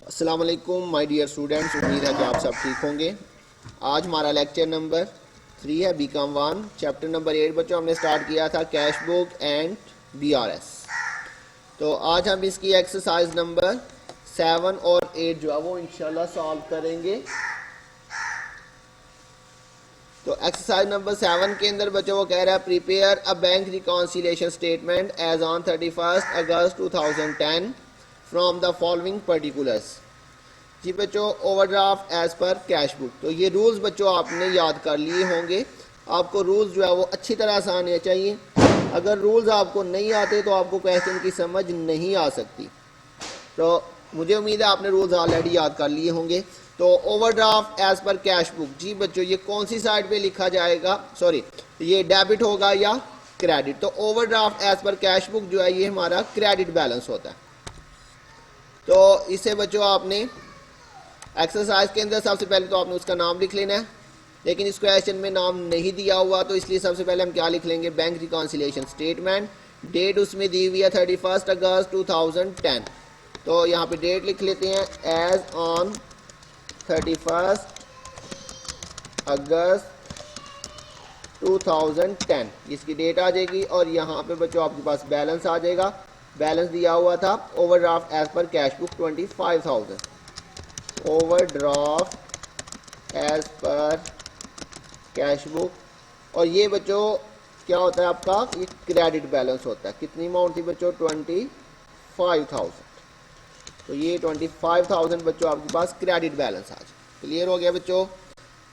अस्सलाम वालेकुम my dear students, उम्मीद है कि आप सब ठीक होंगे। आज हमारा लेक्चर नंबर 3 है, बीकॉम 1 चैप्टर नंबर 8। बच्चों हमने स्टार्ट किया था कैश बुक एंड बीआरएस। तो आज हम इसकी एक्सरसाइज नंबर 7 और 8 जो है वो इंशाल्लाह सॉल्व करेंगे। तो एक्सरसाइज नंबर 7 के अंदर बच्चों वो कह रहा है prepare a bank reconciliation statement as on 31 August 2010 from the following particulars. जी बच्चों, overdraft as per cash book. तो ये रूल्स बच्चों आपने याद कर लिए होंगे। आपको रूल्स जो है वो अच्छी तरह से आने चाहिए। अगर रूल्स आपको नहीं आते तो आपको क्वेश्चन की समझ नहीं आ सकती। तो मुझे उम्मीद है आपने रूल्स ऑलरेडी याद कर लिए होंगे। तो overdraft as per cash book, जी बच्चों ये कौन सी साइड पे लिखा जाएगा, सॉरी ये डेबिट होगा या क्रेडिट। तो overdraft as per cash book जो है ये हमारा क्रेडिट बैलेंस होता है। तो इसे बच्चों आपने एक्सरसाइज के अंदर सबसे पहले तो आपने उसका नाम लिख लेना है, लेकिन इस क्वेश्चन में नाम नहीं दिया हुआ, तो इसलिए सबसे पहले हम क्या लिख लेंगे, बैंक रिकॉन्सिलिएशन स्टेटमेंट। डेट उसमें दी हुई है 31 अगस्त 2010। तो यहाँ पे डेट लिख लेते हैं एज ऑन 31 अगस्त 2010, इसकी डेट आ जाएगी। और यहाँ पे बच्चों आपके पास बैलेंस आ जाएगा। बैलेंस दिया हुआ था overdraft as per cash book 25,000। Overdraft as per cash book, और ये बच्चों क्या होता है आपका, ये क्रेडिट बैलेंस होता है। कितनी अमाउंट थी बच्चों, 25,000। तो ये 25,000 बच्चों आपके पास क्रेडिट बैलेंस आज क्लियर हो गया बच्चों।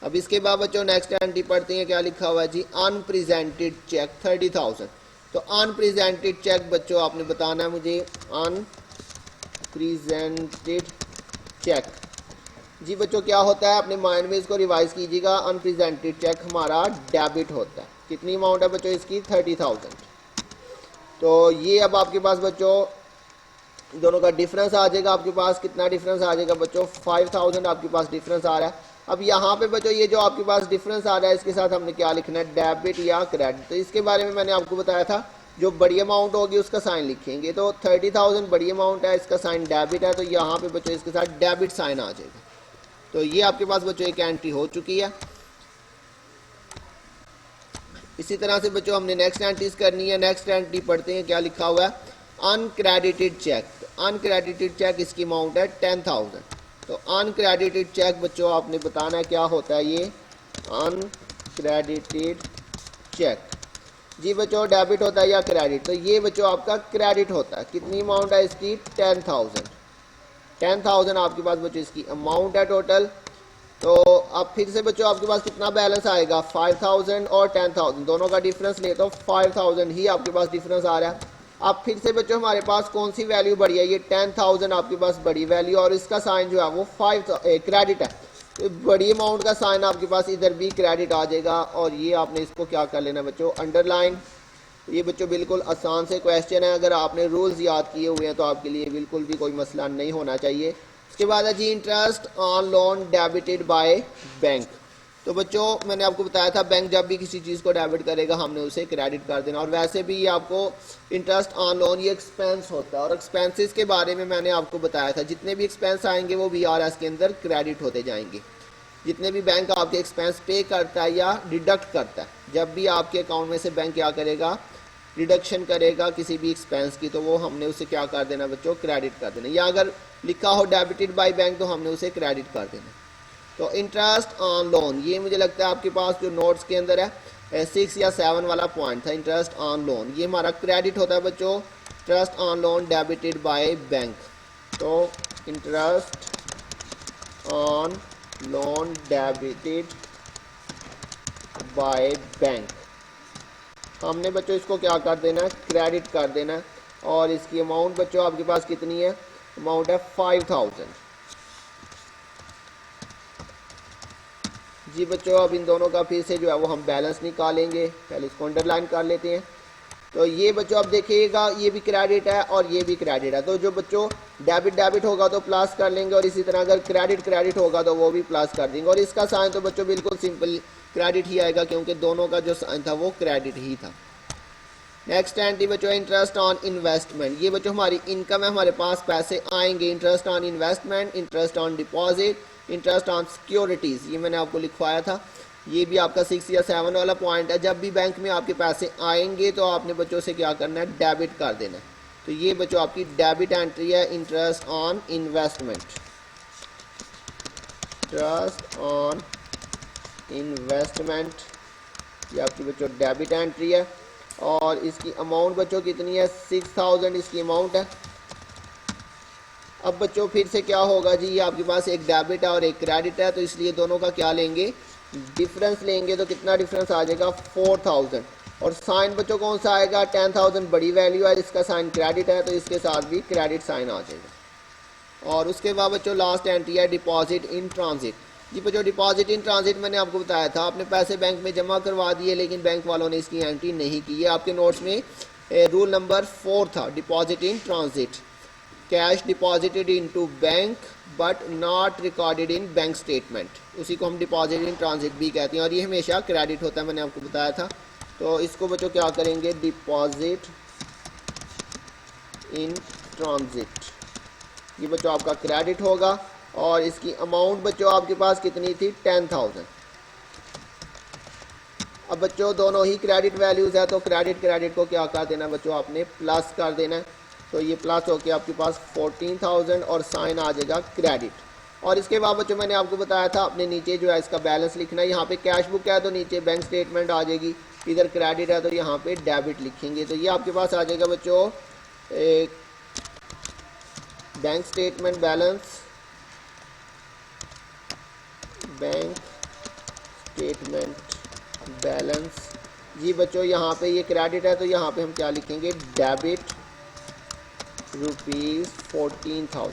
अब इसके बाद बच्चों नेक्स्ट एंट्री पढ़ते हैं, क्या लिखा हुआ है जी, अनप्रेजेंटेड चेक 30,000। तो अनप्रेजेंटेड चेक बच्चों आपने बताना है मुझे, अनप्रेजेंटेड चेक। जी बच्चों क्या होता है, अपने माइंड में इसको रिवाइज कीजिएगा। अनप्रेजेंटेड चेक हमारा डेबिट होता है। कितनी अमाउंट है बच्चों इसकी, 30,000। तो ये अब आपके पास बच्चों दोनों का डिफरेंस आ जाएगा। आपके पास कितना डिफरेंस आ जाएगा बच्चों, 5,000 आपके पास डिफरेंस आ रहा है। अब यहाँ पे बच्चों ये जो आपके पास डिफरेंस आ रहा है, इसके साथ हमने क्या लिखना है, डेबिट या क्रेडिट। तो इसके बारे में मैंने आपको बताया था, जो बड़ी अमाउंट होगी उसका साइन लिखेंगे। तो 30,000 बड़ी अमाउंट है, इसका साइन डेबिट है, तो यहाँ पे बच्चों इसके साथ डेबिट साइन आ जाएगा। तो ये आपके पास बच्चों एक एंट्री हो चुकी है। इसी तरह से बच्चों हमने नेक्स्ट एंट्रीज करनी है। नेक्स्ट एंट्री पढ़ते हैं, क्या लिखा हुआ है, अनक्रेडिटेड चेक। अनक्रेडिटेड चेक इसकी अमाउंट है 10,000। तो अनक्रेडिटेड चेक बच्चों आपने बताना है क्या होता है ये, अनक्रेडिटेड चेक। जी बच्चों डेबिट होता है या क्रेडिट, तो ये बच्चों आपका क्रेडिट होता है। कितनी अमाउंट है इसकी, 10,000। 10,000 आपके पास बच्चों इसकी अमाउंट है टोटल। तो अब फिर से बच्चों आपके पास कितना बैलेंस आएगा, 5,000 और 10,000 दोनों का डिफरेंस ले तो 5,000 ही आपके पास डिफरेंस आ रहा है। अब फिर से बच्चों हमारे पास कौन सी वैल्यू बढ़ी है, ये 10,000 आपके पास बड़ी वैल्यू, और इसका साइन जो है वो क्रेडिट है। तो बड़ी अमाउंट का साइन आपके पास इधर भी क्रेडिट आ जाएगा। और ये आपने इसको क्या कर लेना बच्चों, अंडरलाइन। ये बच्चों बिल्कुल आसान से क्वेश्चन है, अगर आपने रूल्स याद किए हुए हैं तो आपके लिए बिल्कुल भी कोई मसला नहीं होना चाहिए। इसके बाद है जी interest on loan debited by bank. तो बच्चों मैंने आपको बताया था, बैंक जब भी किसी चीज़ को डेबिट करेगा हमने उसे क्रेडिट कर देना। और वैसे भी आपको इंटरेस्ट ऑन लोन ये एक्सपेंस होता है, और एक्सपेंसेस के बारे में मैंने आपको बताया था, जितने भी एक्सपेंस आएंगे वो बीआरएस के अंदर क्रेडिट होते जाएंगे। जितने भी बैंक आपके एक्सपेंस पे करता है या डिडक्ट करता है, जब भी आपके अकाउंट में से बैंक क्या करेगा, डिडक्शन करेगा किसी भी एक्सपेंस की, तो वो हमने उसे क्या कर देना बच्चों, क्रेडिट कर देना। या अगर लिखा हो डेबिटेड बाय बैंक तो हमने उसे क्रेडिट कर देना। तो इंटरेस्ट ऑन लोन, ये मुझे लगता है आपके पास जो नोट्स के अंदर है 6 या 7 वाला पॉइंट था, इंटरेस्ट ऑन लोन, ये हमारा क्रेडिट होता है बच्चों। Interest on loan debited by bank, तो interest on loan debited by bank, हमने बच्चों इसको क्या कर देना है, क्रेडिट कर देना है। और इसकी अमाउंट बच्चों आपके पास कितनी है, अमाउंट है 5,000। जी बच्चों अब इन दोनों का फिर से जो है वो हम बैलेंस निकालेंगे। पहले इसको अंडरलाइन कर लेते हैं। तो ये बच्चों अब देखिएगा, ये भी क्रेडिट है और ये भी क्रेडिट है। तो जो बच्चों डेबिट होगा तो प्लस कर लेंगे, और इसी तरह अगर क्रेडिट होगा तो वो भी प्लस कर देंगे। और इसका साइन तो बच्चों बिल्कुल सिंपल क्रेडिट ही आएगा, क्योंकि दोनों का जो साइन था वो क्रेडिट ही था। नेक्स्ट एंट्री बच्चों इंटरेस्ट ऑन इन्वेस्टमेंट, ये बच्चों हमारी इनकम है, हमारे पास पैसे आएंगे। Interest on investment, interest on deposit, interest on securities, ये मैंने आपको लिखवाया था। ये भी आपका 6 या 7 वाला पॉइंट है। जब भी बैंक में आपके पैसे आएंगे तो आपने बच्चों से क्या करना है, डेबिट कर देना है। तो ये बच्चों आपकी डेबिट एंट्री है, interest on investment, interest on investment, ये आपकी बच्चों डेबिट एंट्री है। और इसकी अमाउंट बच्चों कितनी है, 6000 इसकी अमाउंट है। अब बच्चों फिर से क्या होगा जी, ये आपके पास एक डेबिट है और एक क्रेडिट है, तो इसलिए दोनों का क्या लेंगे, डिफरेंस लेंगे। तो कितना डिफरेंस आ जाएगा, 4000। और साइन बच्चों कौन सा आएगा, 10000 बड़ी वैल्यू है, इसका साइन क्रेडिट है, तो इसके साथ भी क्रेडिट साइन आ जाएगा। और उसके बाद बच्चों लास्ट एंट्री है डिपॉजिट इन ट्रांजिट। जी बच्चों डिपॉजिट इन ट्रांजिट मैंने आपको बताया था, आपने पैसे बैंक में जमा करवा दिए लेकिन बैंक वालों ने इसकी एंट्री नहीं की है। आपके नोट्स में रूल नंबर 4 था, deposit in transit, cash deposited into bank but not recorded in bank statement, उसी को हम डिपॉजिट इन ट्रांजिट भी कहते हैं। और ये हमेशा क्रेडिट होता है, मैंने आपको बताया था। तो इसको बच्चों क्या करेंगे, डिपॉजिट इन ट्रांजिट, ये बच्चों आपका क्रेडिट होगा। और इसकी अमाउंट बच्चों आपके पास कितनी थी, 10000। अब बच्चों दोनों ही क्रेडिट वैल्यूज़ है, तो क्रेडिट को क्या कर देना बच्चों, आपने प्लस कर देना है। तो ये प्लस होके आपके पास 14000 और साइन आ जाएगा क्रेडिट। और इसके बाद बच्चों मैंने आपको बताया था अपने नीचे जो है इसका बैलेंस लिखना है। यहाँ पे कैश बुक है तो नीचे बैंक स्टेटमेंट आ जाएगी, इधर क्रेडिट है तो यहाँ पे डेबिट लिखेंगे। तो ये आपके पास आ जाएगा बच्चों एक bank statement balance, bank statement balance. जी बच्चों यहाँ पे ये क्रेडिट है तो यहाँ पे हम क्या लिखेंगे, डेबिट ₹14,000।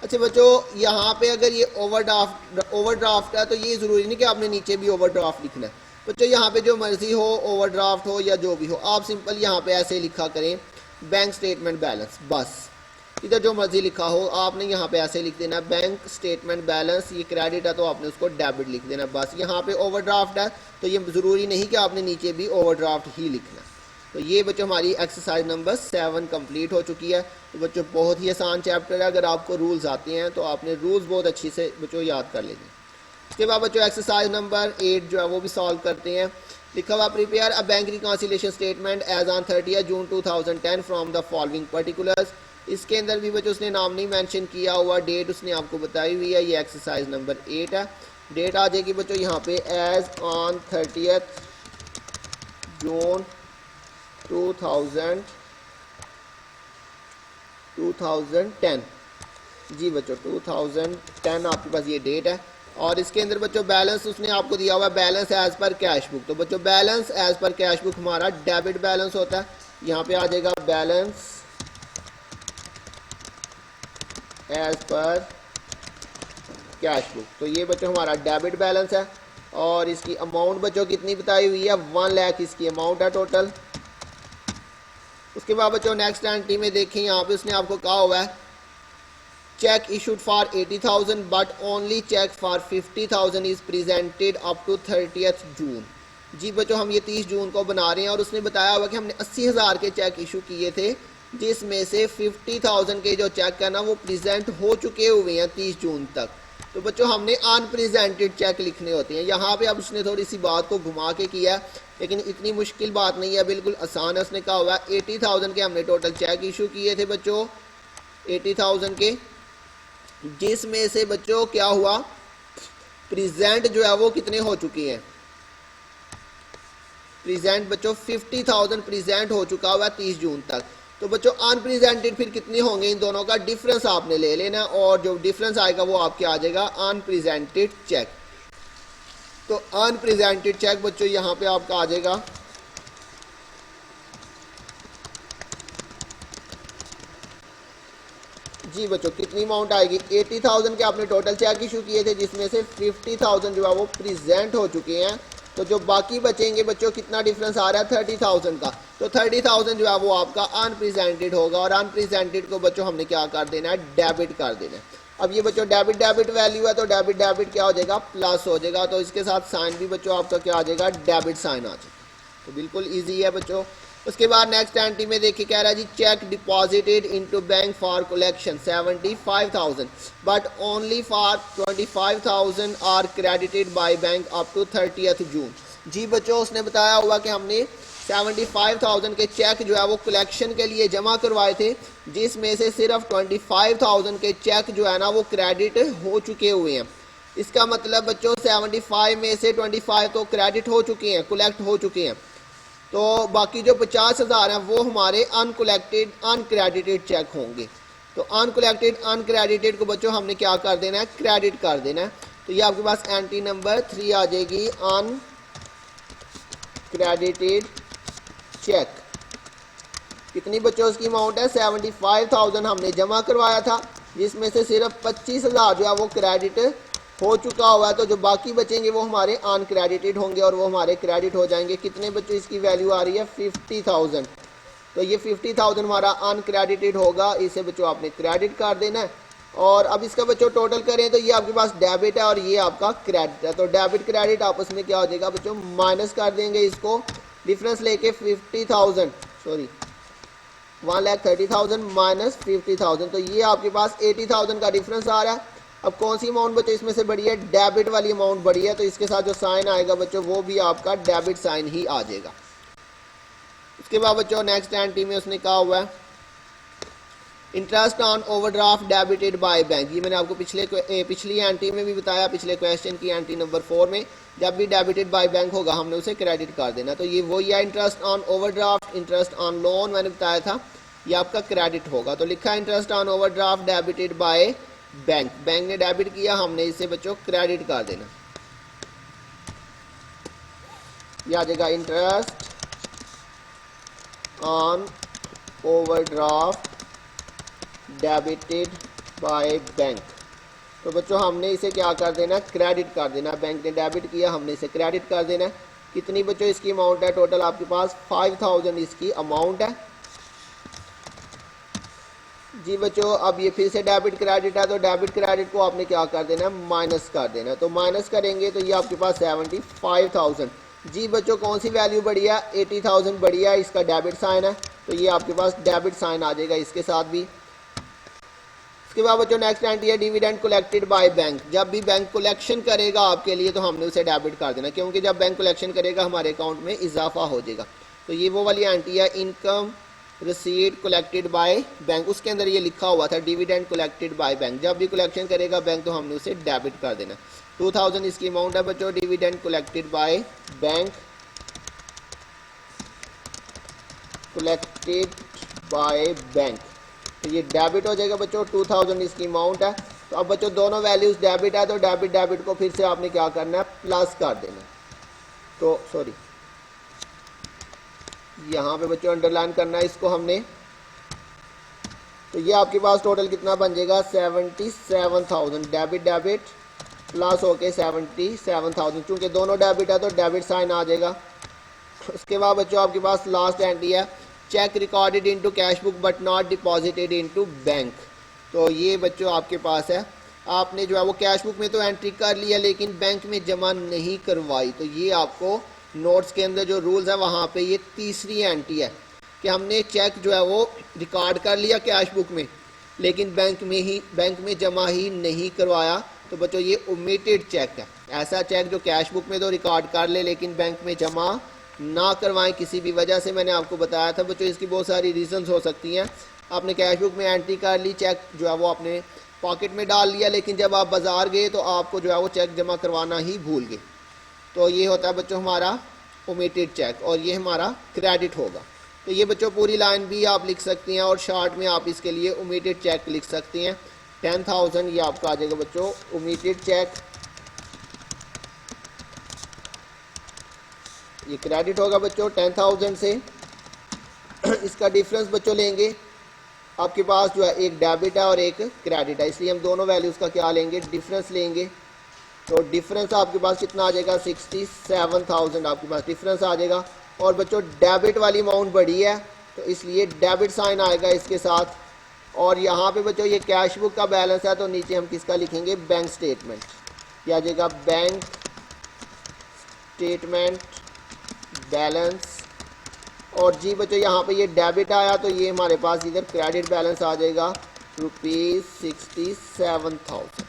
अच्छा बच्चों यहाँ पे अगर ये ओवरड्राफ्ट है तो ये ज़रूरी नहीं कि आपने नीचे भी ओवरड्राफ्ट लिखना है। बच्चों यहाँ पे जो मर्जी हो, ओवरड्राफ्ट हो या जो भी हो, आप सिंपल यहाँ पे ऐसे लिखा करें बैंक स्टेटमेंट बैलेंस, बस। इधर जो मर्जी लिखा हो आपने यहाँ पे ऐसे लिख देना बैंक स्टेटमेंट बैलेंस। ये क्रेडिट है तो आपने उसको डेबिट लिख देना, बस। यहाँ पे ओवरड्राफ्ट है तो ये ज़रूरी नहीं कि आपने नीचे भी ओवरड्राफ्ट ही लिखना। तो ये बच्चों हमारी एक्सरसाइज नंबर 7 कंप्लीट हो चुकी है। तो बच्चों बहुत ही आसान चैप्टर है, अगर आपको रूल्स आते हैं तो आपने रूल्स बहुत अच्छी से बच्चों याद कर लेंगे। इसके बाद बच्चों एक्सरसाइज नंबर 8 जो है वो भी सॉल्व करते हैं। लिखा हुआ prepare a bank reconciliation statement as on 30 June 2010 from the following particulars. इसके अंदर भी बच्चों उसने नाम नहीं मेंशन किया हुआ, डेट उसने आपको बताई हुई है। ये एक्सरसाइज नंबर 8 है। डेट आ जाएगी बच्चों यहाँ पे एज ऑन 30 जून 2010। जी बच्चों 2010 आपके पास ये डेट है। और इसके अंदर बच्चों बैलेंस उसने आपको दिया हुआ है, balance as per cash book. तो बच्चों balance as per cash book हमारा डेबिट बैलेंस होता है। यहाँ पे आ जाएगा balance as per cash book, तो ये बच्चों हमारा डेबिट बैलेंस है। और इसकी अमाउंट बच्चों कितनी बताई हुई है, 1 लाख इसकी अमाउंट है टोटल। उसके बाद बच्चों नेक्स्ट एंट्री में देखें, यहाँ पे उसने आपको कहा हुआ है cheque issued for 80,000 but only cheque for 50,000 is presented up to 30 June. जी बच्चों हम ये 30 जून को बना रहे हैं और उसने बताया हुआ कि हमने 80,000 के चेक इशू किए थे, जिसमें से 50,000 के जो चेक है ना वो प्रेजेंट हो चुके हुए हैं 30 जून तक। तो बच्चों हमने अनप्रेजेंटेड चेक लिखने होते हैं। यहाँ पे अब उसने थोड़ी सी बात को घुमा के किया, लेकिन इतनी मुश्किल बात नहीं है, बिल्कुल आसान है। उसने कहा हुआ 80,000 के हमने टोटल चेक इशू किए थे बच्चों, 80,000 के, जिसमें से बच्चों क्या हुआ, प्रेजेंट जो है वो कितने हो चुके हैं, प्रेजेंट बच्चों 50,000 प्रेजेंट हो चुका हुआ 30 जून तक। तो बच्चों अनप्रेजेंटेड फिर कितने होंगे, इन दोनों का डिफरेंस आपने ले लेना और जो डिफरेंस आएगा वो आपके आ जाएगा अनप्रेजेंटेड चेक। तो अनप्रेजेंटेड चेक बच्चों यहाँ पे आपका आ जाएगा जी बच्चों कितनी अमाउंट आएगी, 80,000 के आपने टोटल चेक इशू किए थे, जिसमें से 50,000 जो है वो प्रेजेंट हो चुके हैं। तो जो बाकी बचेंगे बच्चों कितना डिफरेंस आ रहा है 30,000 का, तो 30,000 जो है वो आपका अनप्रेजेंटेड होगा। और अनप्रेजेंटेड को बच्चों हमने क्या कर देना है, डेबिट कर देना है। अब ये बच्चों डेबिट वैल्यू है तो डेबिट क्या हो जाएगा, प्लस हो जाएगा। तो इसके साथ साइन भी बच्चों आपका क्या आ जाएगा, डेबिट साइन आ जाएगा। तो बिल्कुल ईजी है बच्चों। उसके बाद नेक्स्ट एंट्री में देखिए क्या रहा है जी, cheque deposited into bank for collection 75,000 but only for 25,000 are credited by bank up to 30th June. जी बच्चों, उसने बताया हुआ कि हमने 75,000 के चेक जो है वो कलेक्शन के लिए जमा करवाए थे, जिसमें से सिर्फ 25,000 के चेक जो है ना वो क्रेडिट हो चुके हुए हैं। इसका मतलब बच्चों 75 में से 25 तो क्रेडिट हो चुके हैं, कलेक्ट हो चुके हैं, तो बाकी जो 50,000 हैं वो हमारे अनकलेक्टेड अनक्रेडिटेड चेक होंगे। तो अनकलेक्टेड अनक्रेडिटेड को बच्चों हमने क्या कर देना है, क्रेडिट कर देना है। तो ये आपके पास एंट्री नंबर 3 आ जाएगी, अनक्रेडिटेड चेक। कितनी बच्चों उसकी अमाउंट है, 75,000 हमने जमा करवाया था, जिसमें से सिर्फ 25,000 जो है वो क्रेडिट हो चुका हुआ है। तो जो बाकी बचेंगे वो हमारे अनक्रेडिटेड होंगे और वो हमारे क्रेडिट हो जाएंगे। कितने बच्चों इसकी वैल्यू आ रही है, 50,000। तो ये 50,000 हमारा अनक्रेडिटेड होगा, इसे बच्चों आपने क्रेडिट कर देना है। और अब इसका बच्चों टोटल करें तो ये आपके पास डेबिट है और ये आपका क्रेडिट है। तो डेबिट क्रेडिट आपस में क्या हो जाएगा बच्चों, माइनस कर देंगे इसको, डिफरेंस लेके 50,000 सॉरी 1,30,000 माइनस 50,000, तो ये आपके पास 80,000 का डिफरेंस आ रहा है। अब कौन सी अमाउंट बच्चों इसमें से बड़ी है, डेबिट वाली अमाउंट बड़ी है, तो इसके साथ जो साइन आएगा बच्चों वो भी आपका डेबिट साइन ही आ जाएगा। उसके बाद बच्चों नेक्स्ट एंट्री में उसने कहा हुआ है interest on overdraft debited by bank. ये मैंने आपको पिछली एंट्री में भी बताया, पिछले क्वेश्चन की एंट्री नंबर 4 में, जब भी डेबिटेड बाय बैंक होगा हमने उसे क्रेडिट कर देना। तो ये वही है interest on overdraft, interest on loan मैंने बताया था, ये आपका क्रेडिट होगा। तो लिखा है interest on overdraft debited by bank, bank ने डेबिट किया, हमने इसे बच्चों क्रेडिट कर देना। ये आ जाएगा interest on overdraft debited by bank. तो बच्चों हमने इसे क्या कर देना, क्रेडिट कर देना। बैंक ने डेबिट किया, हमने इसे क्रेडिट कर देना। कितनी बच्चों इसकी अमाउंट है, टोटल आपके पास 5,000 इसकी अमाउंट है। जी बच्चों, अब ये फिर से डेबिट क्रेडिट है, तो डेबिट क्रेडिट को आपने क्या कर देना है, माइनस कर देना है। तो माइनस करेंगे तो ये आपके पास 75,000। जी बच्चों, कौन सी वैल्यू बढ़ी है, 80,000 बढ़ी है, इसका डेबिट साइन है, तो ये आपके पास डेबिट साइन आ जाएगा इसके साथ भी। उसके बाद बच्चों नेक्स्ट एंट्री है डिविडेंड कलेक्टेड बाय बैंक। जब भी बैंक कलेक्शन करेगा आपके लिए तो हमने उसे डेबिट कर देना, क्योंकि जब बैंक कलेक्शन करेगा हमारे अकाउंट में इजाफा हो जाएगा। तो ये वो वाली एंट्री है income receipt collected by bank, उसके अंदर ये लिखा हुआ था डिविडेंड कलेक्टेड बाय बैंक। जब भी कलेक्शन करेगा बैंक तो हमने उसे डेबिट कर देना। 2,000 इसकी अमाउंट है बच्चों, dividend collected by bank, collected by bank, तो ये डेबिट हो जाएगा बच्चों। 2,000 इसकी अमाउंट है। तो अब बच्चों दोनों वैल्यूज डेबिट है, तो डेबिट डेबिट को फिर से आपने क्या करना है, प्लस कर देना। तो सॉरी यहाँ पे बच्चों अंडरलाइन करना है इसको हमने। तो ये आपके पास टोटल कितना बन जाएगा, 77,000 डेबिट डेबिट प्लस होके 77,000, चूंकि दोनों डेबिट है तो डेबिट साइन आ जाएगा। उसके बाद बच्चों आपके पास लास्ट एंट्री है cheque recorded into cash book but not deposited into bank. तो ये बच्चों आपके पास है, आपने जो है वो कैश बुक में तो एंट्री कर लिया लेकिन बैंक में जमा नहीं करवाई। तो ये आपको नोट्स के अंदर जो रूल्स है वहाँ पे ये तीसरी एंट्री है कि हमने चेक जो है वो रिकॉर्ड कर लिया कैश बुक में लेकिन बैंक में जमा ही नहीं करवाया। तो बच्चों ये ओमिटेड चेक है। ऐसा चेक जो कैश बुक में तो रिकॉर्ड कर ले लेकिन बैंक में जमा ना करवाएं किसी भी वजह से। मैंने आपको बताया था बच्चों इसकी बहुत सारी रीजंस हो सकती हैं। आपने कैश बुक में एंट्री कर ली, चेक जो है वो आपने पॉकेट में डाल लिया, लेकिन जब आप बाज़ार गए तो आपको जो है वो चेक जमा करवाना ही भूल गए। तो ये होता है बच्चों हमारा ओमिटेड चेक और ये हमारा क्रेडिट होगा। तो ये बच्चों पूरी लाइन भी आप लिख सकती हैं और शॉर्ट में आप इसके लिए ओमिटेड चेक लिख सकती हैं। 10,000 ये आपका आ जाएगा बच्चों ओमिटेड चेक, ये क्रेडिट होगा बच्चों 10,000 से। इसका डिफरेंस बच्चों लेंगे, आपके पास जो है एक डेबिट है और एक क्रेडिट है, इसलिए हम दोनों वैल्यूज़ का क्या लेंगे, डिफरेंस लेंगे। तो डिफरेंस आपके पास कितना आ जाएगा, 67,000 आपके पास डिफरेंस आ जाएगा। और बच्चों डेबिट वाली अमाउंट बढ़ी है तो इसलिए डेबिट साइन आएगा इसके साथ। और यहाँ पे बच्चों ये कैश बुक का बैलेंस है तो नीचे हम किसका लिखेंगे, बैंक स्टेटमेंट। यह आ जाएगा बैंक स्टेटमेंट बैलेंस। और जी बच्चों यहाँ पे ये डेबिट आया तो ये हमारे पास इधर क्रेडिट बैलेंस आ जाएगा ₹67,000।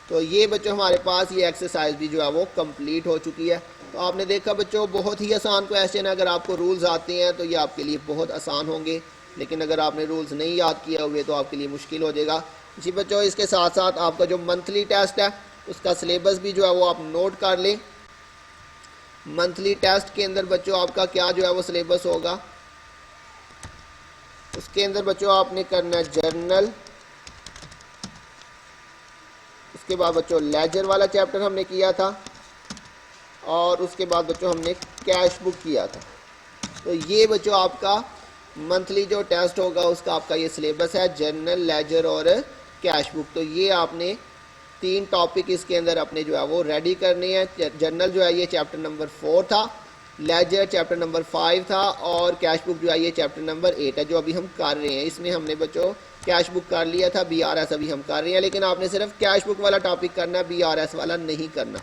तो ये बच्चों हमारे पास ये एक्सरसाइज भी जो है वो कंप्लीट हो चुकी है। तो आपने देखा बच्चों बहुत ही आसान क्वेश्चन है, अगर आपको रूल्स आते हैं तो ये आपके लिए बहुत आसान होंगे, लेकिन अगर आपने रूल्स नहीं याद किए हुए तो आपके लिए मुश्किल हो जाएगा। जी बच्चों इसके साथ साथ आपका जो मंथली टेस्ट है उसका सिलेबस भी जो है वो आप नोट कर लें। मंथली टेस्ट के अंदर बच्चों आपका क्या जो है वो सिलेबस होगा, उसके अंदर बच्चों आपने करना है जर्नल, उसके बाद बच्चों लेजर वाला चैप्टर हमने किया था, और उसके बाद बच्चों हमने कैश बुक किया था। तो ये बच्चों आपका मंथली जो टेस्ट होगा उसका आपका ये सिलेबस है, जर्नल, लेजर और कैश बुक। तो ये आपने 3 टॉपिक इसके अंदर अपने जो है वो रेडी करने हैं। जर्नल जो है ये चैप्टर नंबर 4 था, लेजर चैप्टर नंबर 5 था, और कैश बुक जो है ये चैप्टर नंबर 8 है जो अभी हम कर रहे हैं। इसमें हमने बच्चों कैश बुक कर लिया था, BRS अभी हम कर रहे हैं, लेकिन आपने सिर्फ कैश बुक वाला टॉपिक करना है, BRS वाला नहीं करना।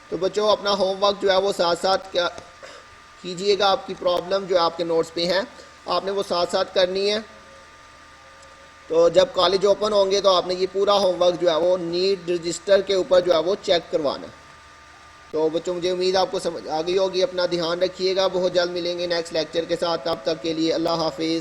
तो बच्चों अपना होमवर्क जो है वो साथ साथ क्या कीजिएगा, आपकी प्रॉब्लम जो आपके नोट्स पे हैं आपने वो साथ साथ करनी है। तो जब कॉलेज ओपन होंगे तो आपने ये पूरा होमवर्क जो है वो नीट रजिस्टर के ऊपर जो है वो चेक करवाना। तो बच्चों मुझे उम्मीद आपको समझ आ गई होगी। अपना ध्यान रखिएगा, बहुत जल्द मिलेंगे नेक्स्ट लेक्चर के साथ, तब तक के लिए अल्लाह हाफिज़।